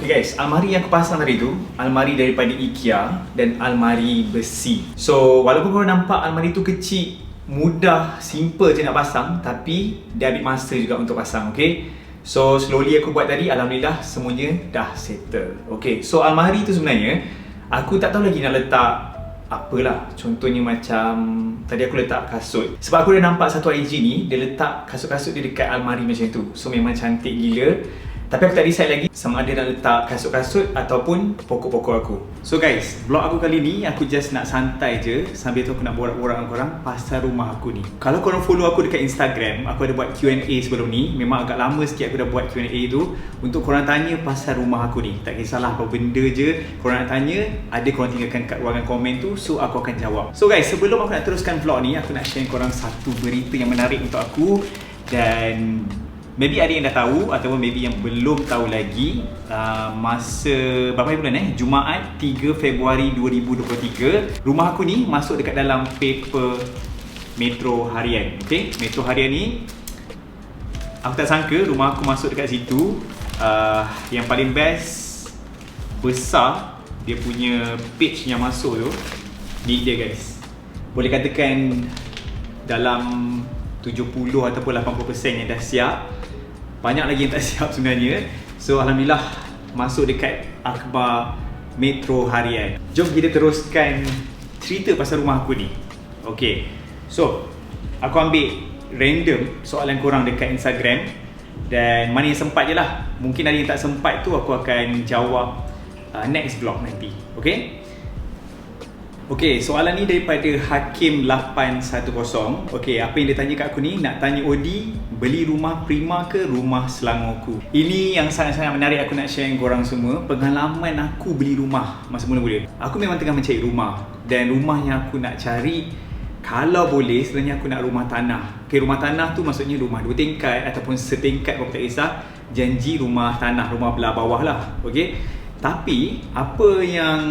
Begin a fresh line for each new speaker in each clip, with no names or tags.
Okay guys, almari yang aku pasang tadi tu almari daripada IKEA dan almari besi. So walaupun korang nampak almari tu kecil, mudah, simple je nak pasang, tapi dia ambil masa juga untuk pasang, okay? So slowly aku buat tadi, alhamdulillah semuanya dah settle. Okay, so almari tu sebenarnya aku tak tahu lagi nak letak apalah. Contohnya macam tadi aku letak kasut. Sebab aku dah nampak satu IG ni, dia letak kasut-kasut dia dekat almari macam tu. So memang cantik gila. Tapi aku tak decide lagi sama ada nak letak kasut-kasut ataupun pokok-pokok aku. So guys, vlog aku kali ni aku just nak santai je sambil tu aku nak borak-borak dengan korang pasal rumah aku ni. Kalau korang follow aku dekat Instagram, aku ada buat Q&A sebelum ni. Memang agak lama sikit aku dah buat Q&A tu untuk korang tanya pasal rumah aku ni. Tak kisahlah apa benda je korang nak tanya, ada korang tinggalkan kat ruangan komen tu, so aku akan jawab. So guys, sebelum aku nak teruskan vlog ni, aku nak share korang satu berita yang menarik untuk aku. Dan maybe ada yang dah tahu ataupun maybe yang belum tahu lagi. Masa berapa bulan Jumaat 3 Februari 2023, rumah aku ni masuk dekat dalam paper Metro Harian. Okay, Metro Harian ni aku tak sangka rumah aku masuk dekat situ. Yang paling best, besar dia punya page yang masuk tu. Ni dia guys, boleh katakan dalam 70 ataupun 80% yang dah siap. Banyak lagi yang tak siap sebenarnya. So alhamdulillah masuk dekat akhbar Metro Harian. Jom kita teruskan cerita pasal rumah aku ni. Okay, so aku ambil random soalan korang dekat Instagram, dan mana yang sempat je lah. Mungkin ada yang tak sempat tu aku akan jawab next vlog nanti. Okay. Okay, soalan ni daripada Hakim 810. Okay, apa yang dia tanya kat aku ni, nak tanya Odi, beli rumah Prima ke rumah Selangorku? Ini yang sangat-sangat menarik aku nak share dengan korang semua. Pengalaman aku beli rumah masa mula-mula. Aku memang tengah mencari rumah, dan rumah yang aku nak cari, kalau boleh sebenarnya aku nak rumah tanah. Okay, rumah tanah tu maksudnya rumah 2 tingkat ataupun setingkat pun tak kisah. Janji rumah tanah, rumah belah bawah lah. Okay, tapi apa yang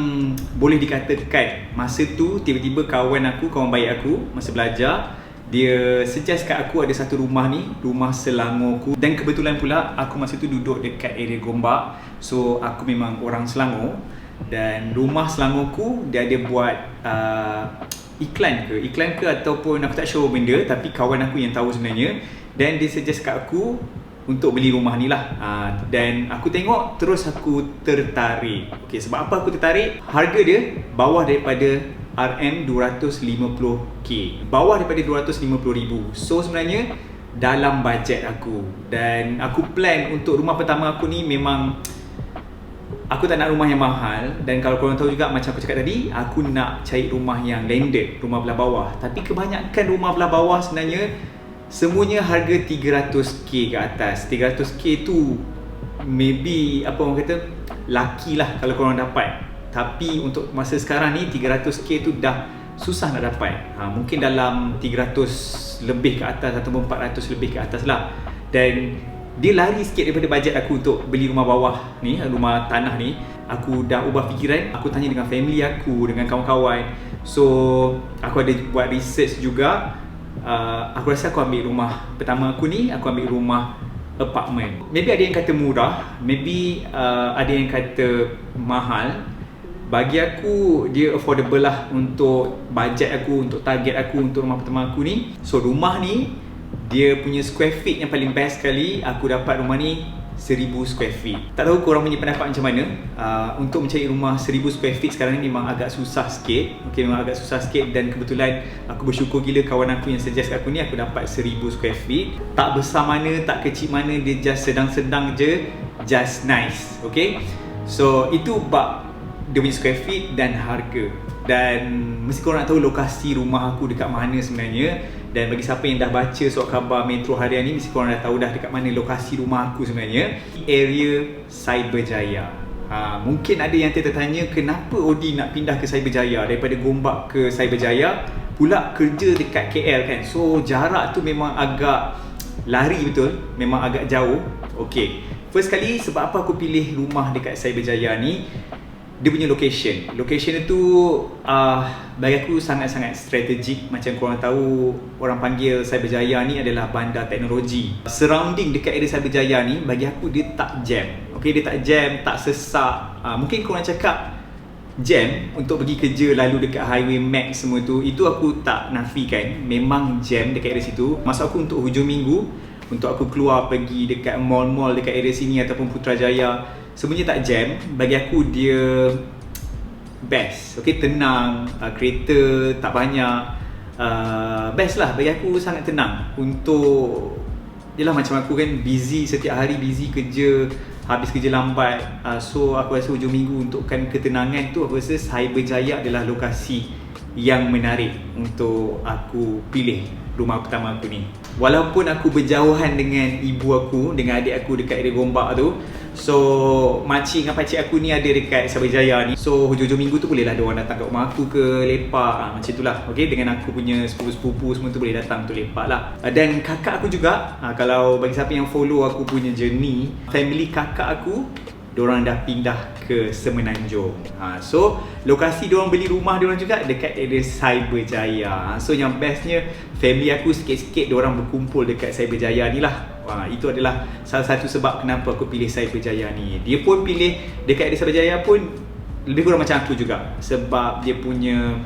boleh dikatakan, masa tu tiba-tiba kawan baik aku masa belajar, dia suggest kat aku ada satu rumah ni, rumah Selangorku. Dan kebetulan pula aku masa tu duduk dekat area Gombak. So aku memang orang Selangor, dan rumah Selangorku dia ada buat iklan ke ataupun aku tak sure benda, tapi kawan aku yang tahu sebenarnya. Dan dia suggest kat aku untuk beli rumah ni lah. Dan aku tengok terus aku tertarik. Okay, sebab apa aku tertarik? Harga dia bawah daripada RM250k, bawah daripada 250,000. So sebenarnya dalam bajet aku. Dan aku plan untuk rumah pertama aku ni, memang aku tak nak rumah yang mahal. Dan kalau korang tahu juga, macam aku cakap tadi, aku nak cari rumah yang landed, rumah belah bawah. Tapi kebanyakan rumah belah bawah sebenarnya semuanya harga 300k ke atas. 300k tu maybe apa orang kata, lucky lah kalau korang dapat. Tapi untuk masa sekarang ni 300k tu dah susah nak dapat. Mungkin dalam 300 lebih ke atas ataupun 400 lebih ke atas lah. Dan dia lari sikit daripada bajet aku untuk beli rumah bawah ni, rumah tanah ni. Aku dah ubah fikiran. Aku tanya dengan family aku, dengan kawan-kawan. So aku ada buat research juga. Aku rasa aku ambil rumah pertama aku ni, aku ambil rumah apartment. Maybe ada yang kata murah, maybe ada yang kata mahal. Bagi aku dia affordable lah untuk bajet aku, untuk target aku, untuk rumah pertama aku ni. So rumah ni dia punya square feet yang paling best sekali. Aku dapat rumah ni 1000 square feet. Tak tahu korang punya pendapat macam mana. Untuk mencari rumah 1000 square feet sekarang ni memang agak susah sikit. Okay, memang agak susah sikit. Dan kebetulan aku bersyukur gila kawan aku yang suggest kat aku ni, aku dapat 1000 square feet. Tak besar mana, tak kecil mana, dia just sedang-sedang je, just nice. Okay, so itu bab dia punya square feet dan harga. Dan mesti korang nak tahu lokasi rumah aku dekat mana sebenarnya. Dan bagi siapa yang dah baca surat khabar Metro Harian ni, mesti korang dah tahu dah dekat mana lokasi rumah aku sebenarnya. Area Cyberjaya. Mungkin ada yang tertanya, kenapa Odi nak pindah ke Cyberjaya daripada Gombak ke Cyberjaya, pula kerja dekat KL kan. So jarak tu memang agak lari betul, memang agak jauh. Okay, first kali sebab apa aku pilih rumah dekat Cyberjaya ni, dia punya location. Location itu bagi aku sangat-sangat strategik. Macam korang tahu, orang panggil Cyberjaya ni adalah bandar teknologi. Surrounding dekat area Cyberjaya ni bagi aku dia tak jam. Okay, dia tak jam, tak sesak. Mungkin korang cakap jam untuk pergi kerja lalu dekat highway Max semua tu, itu aku tak nafikan. Memang jam dekat area situ. Maksud aku untuk hujung minggu, untuk aku keluar pergi dekat mall-mall dekat area sini ataupun Putrajaya, semuanya tak jam. Bagi aku dia best. Okay, tenang, kereta tak banyak, best lah. Bagi aku sangat tenang. Untuk yelah, macam aku kan busy setiap hari, busy kerja, habis kerja lambat, so aku rasa hujung minggu untukkan ketenangan tu, aku rasa Cyberjaya adalah lokasi yang menarik untuk aku pilih rumah pertama aku ni. Walaupun aku berjauhan dengan ibu aku, dengan adik aku dekat area Gombak tu, so makcik dengan pakcik aku ni ada dekat Cyberjaya ni. So hujung-hujung minggu tu bolehlah diorang datang kat rumah aku ke lepak, macam itulah. Okay, dengan aku punya sepupu-sepupu semua tu boleh datang untuk lepak lah. Dan kakak aku juga, kalau bagi siapa yang follow aku punya journey, family kakak aku, diorang dah pindah ke Semenanjung. So lokasi diorang beli rumah diorang juga dekat area Cyberjaya. So yang bestnya, family aku sikit-sikit diorang berkumpul dekat Cyberjaya ni lah. Itu adalah salah satu sebab kenapa aku pilih Cyberjaya ni. Dia pun pilih dekat area Cyberjaya pun lebih kurang macam aku juga, sebab dia punya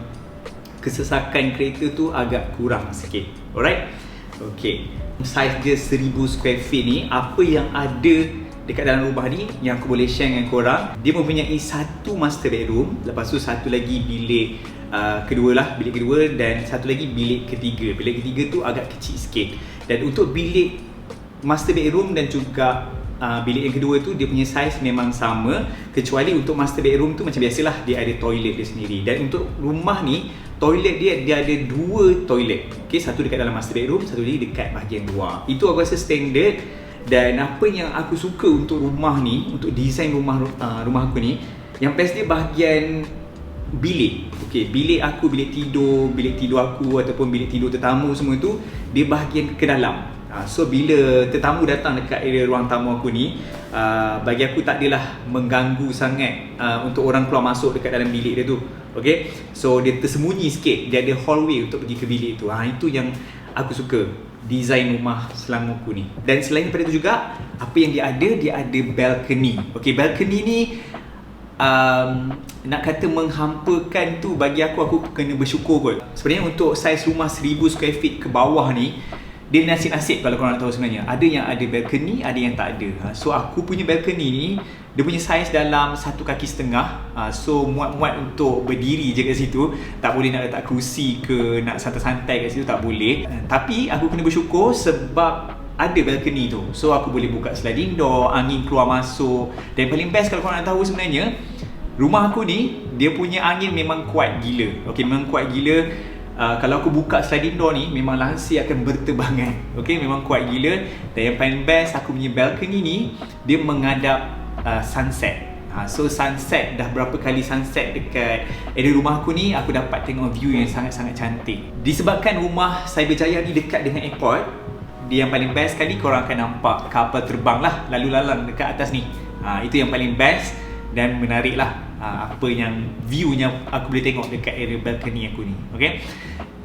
kesesakan kereta tu agak kurang sikit. Alright? Okay, size dia 1000 square feet ni, apa yang ada dekat dalam rumah ni yang aku boleh share dengan korang. Dia mempunyai satu master bedroom, lepas tu satu lagi bilik kedua lah, bilik kedua, dan satu lagi bilik ketiga. Bilik ketiga tu agak kecil sikit. Dan untuk bilik master bedroom dan juga bilik yang kedua tu, dia punya saiz memang sama, kecuali untuk master bedroom tu macam biasalah, dia ada toilet dia sendiri. Dan untuk rumah ni, toilet dia ada 2 toilet. Okay, satu dekat dalam master bedroom, satu lagi dekat bahagian luar. Itu aku rasa standard. Dan apa yang aku suka untuk rumah ni, untuk desain rumah aku ni, yang best dia bahagian bilik. Okay, bilik aku, bilik tidur aku ataupun bilik tidur tetamu semua tu, dia bahagian ke dalam. So bila tetamu datang dekat area ruang tamu aku ni, bagi aku tak adalah mengganggu sangat untuk orang keluar masuk dekat dalam bilik dia tu. Okay, so dia tersembunyi sikit, dia ada hallway untuk pergi ke bilik tu. Itu yang aku suka desain rumah Selangorku ni. Dan selain daripada itu juga, apa yang dia ada balcony. Okay, balcony ni nak kata menghampakan tu, bagi aku kena bersyukur kot. Sebenarnya untuk saiz rumah 1000 square feet ke bawah ni, dia nasib-nasib kalau korang nak tahu sebenarnya. Ada yang ada balcony, ada yang tak ada. So aku punya balcony ni, dia punya saiz dalam 1,5 kaki. So muat-muat untuk berdiri je kat situ. Tak boleh nak letak kerusi ke, nak santai-santai kat situ, tak boleh. Tapi aku kena bersyukur sebab ada balcony tu. So aku boleh buka sliding door, angin keluar masuk. Dan paling best kalau korang nak tahu sebenarnya, rumah aku ni, dia punya angin memang kuat gila. Okay, memang kuat gila. Kalau aku buka sliding door ni, memang langsir akan berterbangan. Okay, memang kuat gila. Dan yang paling best, aku punya balcony ni, dia menghadap sunset. So sunset, dah berapa kali sunset dekat area rumah aku ni, aku dapat tengok view yang sangat-sangat cantik. Disebabkan rumah Cyberjaya ni dekat dengan airport, dia yang paling best sekali, korang akan nampak kapal terbang lah lalu lalang dekat atas ni. Itu yang paling best dan menarik lah. Apa yang viewnya aku boleh tengok dekat area balcony aku ni. Okay,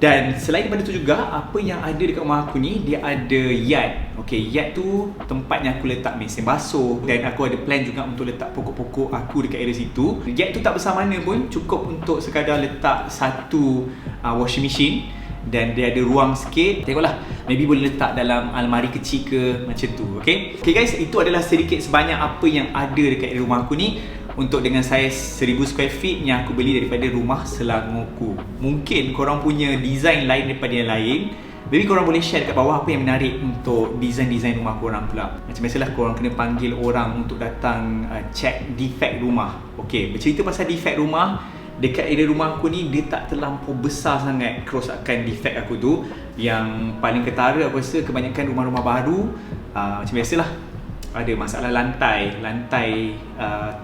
dan selain daripada tu juga, apa yang ada dekat rumah aku ni, dia ada yard. Okay, yard tu tempatnya aku letak mesin basuh, dan aku ada plan juga untuk letak pokok-pokok aku dekat area situ. Yard tu tak besar mana pun, cukup untuk sekadar letak satu washing machine. Dan dia ada ruang sikit. Tengoklah, maybe boleh letak dalam almari kecil ke, macam tu. Okay, guys, itu adalah sedikit sebanyak apa yang ada dekat rumah aku ni, untuk dengan saiz 1000 square feet yang aku beli daripada rumah Selangorku. Mungkin korang punya design lain daripada yang lain. Maybe korang boleh share kat bawah apa yang menarik untuk design-design rumah korang pula. Macam biasalah, korang kena panggil orang untuk datang check defect rumah. Okay, bercerita pasal defect rumah, dekat area rumah aku ni, dia tak terlampau besar sangat kerosakan defect aku tu. Yang paling ketara aku rasa kebanyakan rumah-rumah baru, macam biasalah, ada masalah lantai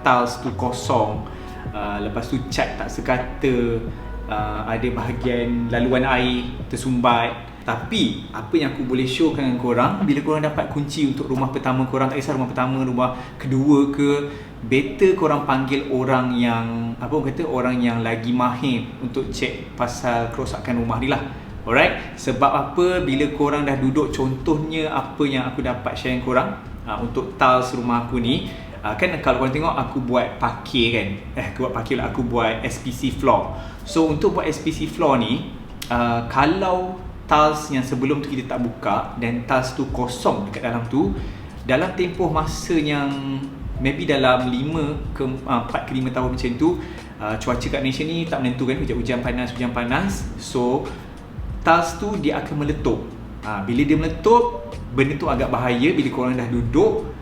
tiles tu kosong, lepas tu cat tak sekata, ada bahagian laluan air tersumbat. Tapi apa yang aku boleh showkan dengan korang, bila korang dapat kunci untuk rumah pertama korang, tak kisah rumah pertama, rumah kedua ke, better korang panggil orang yang orang yang lagi mahir untuk check pasal kerosakan rumah ni lah. Alright, sebab apa, bila korang dah duduk, contohnya apa yang aku dapat share dengan korang untuk tiles rumah aku ni, kan kalau korang tengok aku buat parquet kan, aku buat SPC floor. So untuk buat SPC floor ni, kalau tiles yang sebelum tu kita tak buka dan tiles tu kosong dekat dalam tu, dalam tempoh masa yang maybe dalam 4 ke 5 tahun macam tu, cuaca kat Malaysia ni tak menentu kan, hujan panas. So tiles tu dia akan meletup. Bila dia meletup, benda tu agak bahaya. Bila korang dah duduk,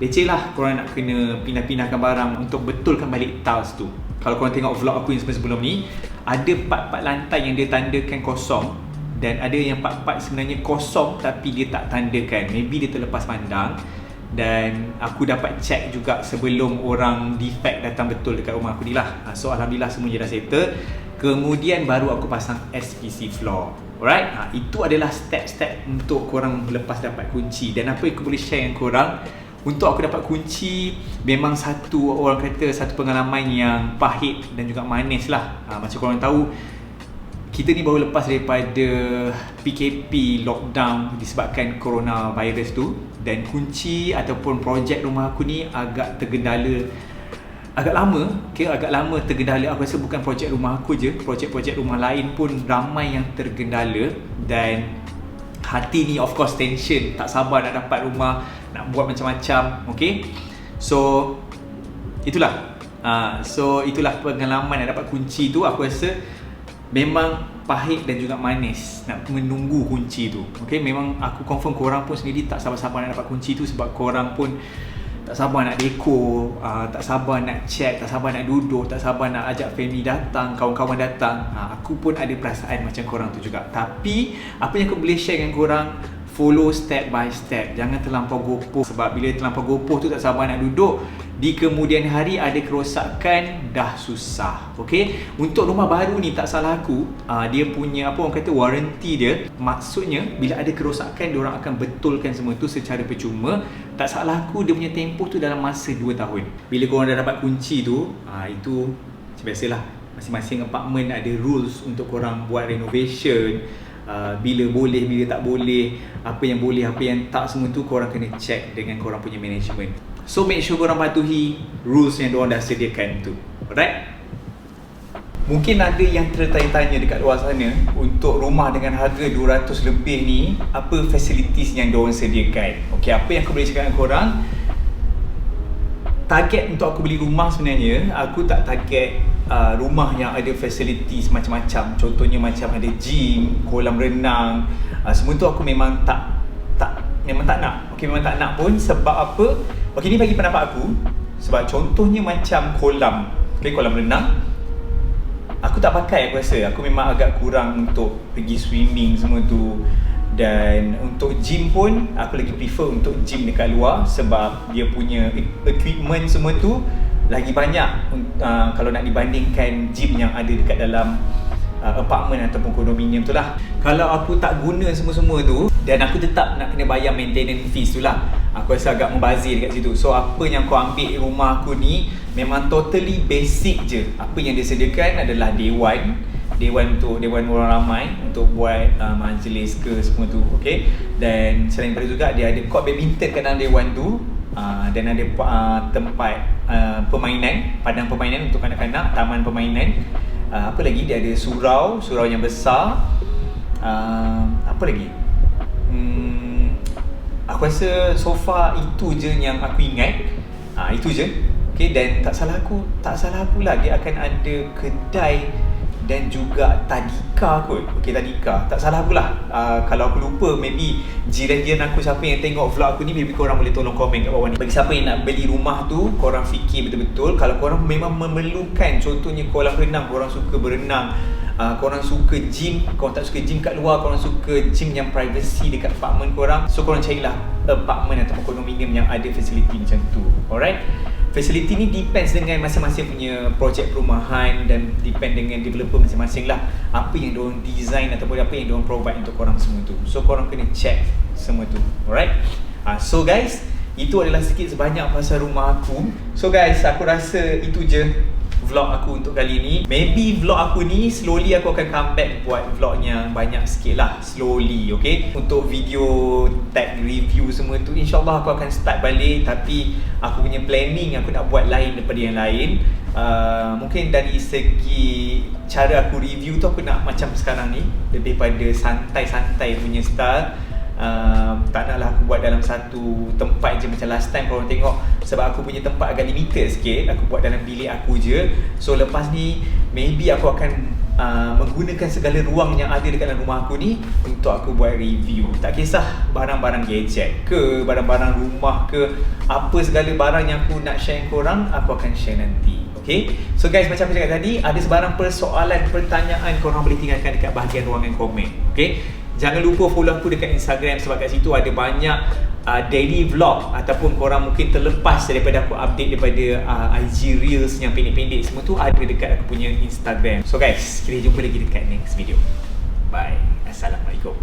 leceh lah korang nak kena pindah-pindahkan barang untuk betulkan balik tiles tu. Kalau korang tengok vlog aku yang sebelum ni, ada part-part lantai yang dia tandakan kosong, dan ada yang part-part sebenarnya kosong tapi dia tak tandakan, maybe dia terlepas pandang. Dan aku dapat check juga sebelum orang defect datang betul dekat rumah aku ni lah. So alhamdulillah semuanya dah settle. Kemudian baru aku pasang SPC floor. Alright, itu adalah step-step untuk korang lepas dapat kunci. Dan apa yang aku boleh share dengan korang, untuk aku dapat kunci, memang satu pengalaman yang pahit dan juga manis lah. Macam korang tahu, kita ni baru lepas daripada PKP lockdown disebabkan coronavirus tu, dan kunci ataupun projek rumah aku ni agak tergendala agak lama tergendala. Aku rasa bukan projek rumah aku je, projek-projek rumah lain pun ramai yang tergendala. Dan hati ni of course tension, tak sabar nak dapat rumah, nak buat macam-macam. So itulah pengalaman nak dapat kunci tu. Aku rasa memang pahit dan juga manis nak menunggu kunci tu. Memang aku confirm korang pun sendiri tak sabar-sabar nak dapat kunci tu, sebab korang pun tak sabar nak dekor, tak sabar nak check, tak sabar nak duduk, tak sabar nak ajak family datang, kawan-kawan datang. Aku pun ada perasaan macam korang tu juga. Tapi apa yang aku boleh share dengan korang, follow step by step. Jangan terlampau gopoh, sebab bila terlampau gopoh tu tak sabar nak duduk, di kemudian hari ada kerosakan, dah susah. Untuk rumah baru ni tak salah aku, dia punya warranty dia, maksudnya bila ada kerosakan diorang akan betulkan semua tu secara percuma. Tak salah aku dia punya tempoh tu dalam masa 2 tahun. Bila korang dah dapat kunci tu, itu macam biasalah, masing-masing apartment ada rules untuk korang buat renovation. Bila boleh, bila tak boleh, apa yang boleh, apa yang tak, semua tu korang kena check dengan korang punya management. So make sure korang patuhi rules yang diorang dah sediakan tu. Alright? Mungkin ada yang tertanya-tanya dekat luar sana, untuk rumah dengan harga 200 lebih ni, apa facilities yang diorang sediakan. Apa yang aku boleh cakap dengan korang, target untuk aku beli rumah sebenarnya, aku tak target rumah yang ada facilities macam-macam. Contohnya macam ada gym, kolam renang, semua tu aku memang tak nak. Memang tak nak pun. Sebab apa? Ni bagi pendapat aku. Sebab contohnya macam kolam renang, aku tak pakai. Aku rasa aku memang agak kurang untuk pergi swimming semua tu. Dan untuk gym pun, aku lagi prefer untuk gym dekat luar, sebab dia punya equipment semua tu lagi banyak kalau nak dibandingkan gym yang ada dekat dalam apartment ataupun kondominium tu lah. Kalau aku tak guna semua-semua tu dan aku tetap nak kena bayar maintenance fees tu lah, aku rasa agak membazir dekat situ. So apa yang kau ambil rumah aku ni memang totally basic je. Apa yang dia sediakan adalah dewan orang ramai untuk buat majlis ke semua tu. Dan selain daripada juga dia ada court badminton kat dalam dewan tu, dan ada tempat permainan, padang permainan untuk kanak-kanak, taman permainan. Apa lagi, dia ada surau yang besar. Apa lagi, aku rasa so far itu je yang aku ingat. Itu je. Dan tak salah aku lah, dia akan ada kedai dan juga tadika kot. Tadika, tak salah aku lah. Kalau aku lupa, maybe jiran-jiran aku, siapa yang tengok vlog aku ni, maybe korang boleh tolong komen kat bawah ni. Bagi siapa yang nak beli rumah tu, korang fikir betul-betul. Kalau korang memang memerlukan, contohnya kolam renang, korang suka berenang, korang suka gym, korang tak suka gym kat luar, korang suka gym yang privacy dekat apartment korang, so korang carilah apartment atau kondominium yang ada facility macam tu. Alright, facility ni depends dengan masing-masing punya projek perumahan dan depend dengan developer masing-masing lah, apa yang diorang design ataupun apa yang diorang provide untuk korang semua tu. So korang kena check semua tu. Alright. So guys, itu adalah sikit sebanyak pasal rumah aku. So guys, aku rasa itu je vlog aku untuk kali ni. Maybe vlog aku ni slowly aku akan come back buat vlog yang banyak sikit lah, slowly, okay. Untuk video tag review semua tu InsyaAllah aku akan start balik, tapi aku punya planning aku nak buat lain daripada yang lain. Mungkin dari segi cara aku review tu aku nak macam sekarang ni, lebih pada santai-santai punya style. Tak naklah aku buat dalam satu tempat je macam last time korang tengok, sebab aku punya tempat agak limited sikit, aku buat dalam bilik aku je. So lepas ni maybe aku akan menggunakan segala ruang yang ada dekat dalam rumah aku ni untuk aku buat review. Tak kisah barang-barang gadget ke, barang-barang rumah ke, apa segala barang yang aku nak share korang, aku akan share nanti. Okay, so guys, macam aku cakap tadi, ada sebarang persoalan, pertanyaan, korang boleh tinggalkan dekat bahagian ruangan komen. Okay, jangan lupa follow aku dekat Instagram, sebab kat situ ada banyak daily vlog, ataupun korang mungkin terlepas daripada aku update daripada IG Reels yang pendek-pendek, semua tu ada dekat aku punya Instagram. So guys, kita jumpa lagi dekat next video. Bye. Assalamualaikum.